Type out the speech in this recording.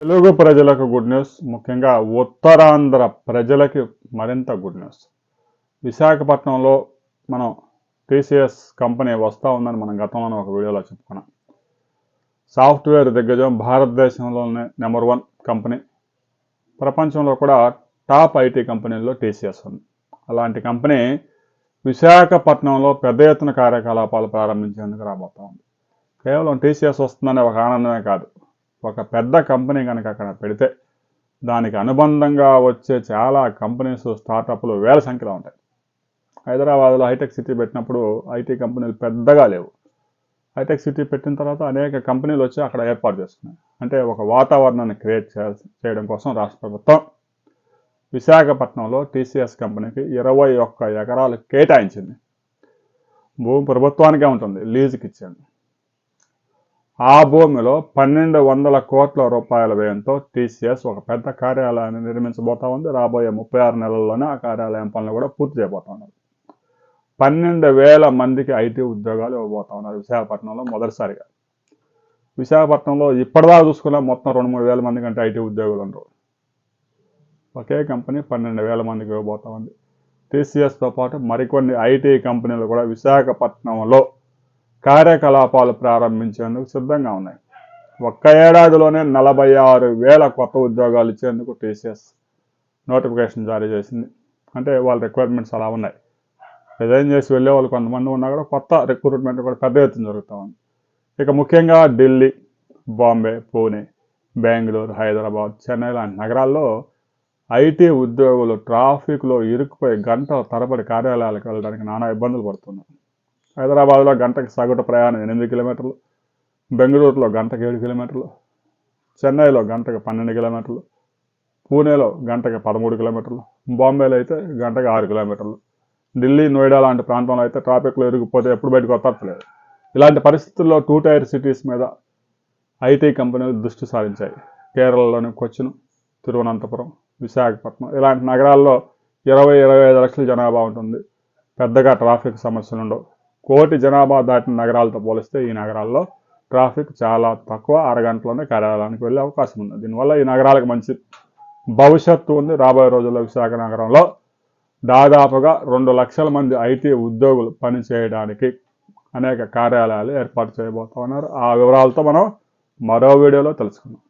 తెలుగు ప్రజలకు good news, ముఖ్యంగా ఉత్తరాంధ్ర ప్రజలకి మరింత గుడ్ న్యూస్. విశాఖపట్నంలో మనం టీసీఎస్ కంపెనీ వస్తూ ఉందని మనం గతంలోనే ఒక వీడియోలో చెప్పుకున్నాం. సాఫ్ట్వేర్ దిగ్గజం, భారతదేశంలోనే నెంబర్ 1 కంపెనీ, ప్రపంచంలో కూడా టాప్ ఐటీ కంపెనీల్లో టీసీఎస్ ఉంది. అలాంటి కంపెనీ విశాఖపట్నంలో పెద్ద ఎత్తున కార్యకలాపాలు ప్రారంభించేందుకు రాబోతా ఉంది. కేవలం టీసీఎస్ వస్తుందనే ఒక ఆనందమే కాదు, ఒక పెద్ద కంపెనీ కనుక అక్కడ పెడితే దానికి అనుబంధంగా వచ్చే చాలా కంపెనీస్, స్టార్టప్లు వేల సంఖ్యలో ఉంటాయి. హైదరాబాద్లో హైటెక్ సిటీ పెట్టినప్పుడు ఐటీ కంపెనీలు పెద్దగా లేవు. హైటెక్ సిటీ పెట్టిన తర్వాత అనేక కంపెనీలు వచ్చి అక్కడ ఏర్పాటు చేసుకున్నాయి. అంటే ఒక వాతావరణాన్ని క్రియేట్ చేయడం కోసం రాష్ట్ర ప్రభుత్వం విశాఖపట్నంలో టీసీఎస్ కంపెనీకి 21 ఎకరాలు కేటాయించింది. భూమి ప్రభుత్వానికే ఉంటుంది, లీజుకి ఇచ్చింది. ఆ భూమిలో 1200 కోట్ల రూపాయల వ్యయంతో టీసీఎస్ ఒక పెద్ద కార్యాలయాన్ని నిర్మించబోతా ఉంది. రాబోయే 36 నెలల్లోనే ఆ కార్యాలయం పనులు కూడా పూర్తి చేయబోతా ఉన్నారు. 12,000 మందికి ఐటీ ఉద్యోగాలు ఇవ్వబోతా ఉన్నారు విశాఖపట్నంలో మొదటిసారిగా. విశాఖపట్నంలో ఇప్పటిదాకా చూసుకున్న మొత్తం 2-3 వేల మంది కంటే ఐటీ ఉద్యోగులు ఉండరు. ఒకే కంపెనీ 12,000 మందికి ఇవ్వబోతా ఉంది. టీసీఎస్తో పాటు మరికొన్ని ఐటీ కంపెనీలు కూడా విశాఖపట్నంలో కార్యకలాపాలు ప్రారంభించేందుకు సిద్ధంగా ఉన్నాయి. ఒక్క ఏడాదిలోనే 46,000 కొత్త ఉద్యోగాలు ఇచ్చేందుకు టీసీఎస్ నోటిఫికేషన్ జారీ చేసింది. అంటే వాళ్ళ రిక్వైర్మెంట్స్ అలా ఉన్నాయి. రిజైన్ చేసి వెళ్ళే వాళ్ళు కొంతమంది ఉన్నా కూడా కొత్త రిక్రూట్మెంట్ కూడా పెద్ద ఎత్తున జరుగుతూ ఉంది. ఇక ముఖ్యంగా ఢిల్లీ, బాంబే, పూణే, బెంగళూరు, హైదరాబాద్, చెన్నై లాంటి నగరాల్లో ఐటీ ఉద్యోగులు ట్రాఫిక్లో ఇరుక్కుపోయి గంటల తరబడి కార్యాలయాలకు వెళ్ళడానికి నానా ఇబ్బందులు పడుతున్నారు. హైదరాబాద్లో గంటకి సగటు ప్రయాణం 8 కిలోమీటర్లు, బెంగళూరులో గంటకి 7 కిలోమీటర్లు, చెన్నైలో గంటకి 12 కిలోమీటర్లు, పూణేలో గంటకి 13 కిలోమీటర్లు, బాంబేలో అయితే గంటకి 6 కిలోమీటర్లు, ఢిల్లీ, నోయిడా లాంటి ప్రాంతంలో అయితే ట్రాఫిక్లో ఇరుక్కుపోతే ఎప్పుడు బయటకు వస్తలేదు. ఇలాంటి పరిస్థితుల్లో 2 టైర్ సిటీస్ మీద ఐటీ కంపెనీలు దృష్టి సారించాయి. కేరళలోని కొచ్చిన్, తిరువనంతపురం, విశాఖపట్నం ఇలాంటి నగరాల్లో 20-25 లక్షల జనాభా ఉంటుంది. పెద్దగా ట్రాఫిక్ సమస్యలు ఉండవు. 1 కోటి జనాభా దాటిన నగరాలతో పోలిస్తే ఈ నగరాల్లో ట్రాఫిక్ చాలా తక్కువ. అరగంటలోనే కార్యాలయానికి వెళ్ళే అవకాశం ఉంది. దీనివల్ల ఈ నగరాలకు మంచి భవిష్యత్తు ఉంది. రాబోయే రోజుల్లో విశాఖ నగరంలో దాదాపుగా 2 లక్షల మంది ఐటీ ఉద్యోగులు పనిచేయడానికి అనేక కార్యాలయాలు ఏర్పాటు చేయబోతా ఉన్నారు. ఆ వివరాలతో మనం మరో వీడియోలో తెలుసుకుందాం.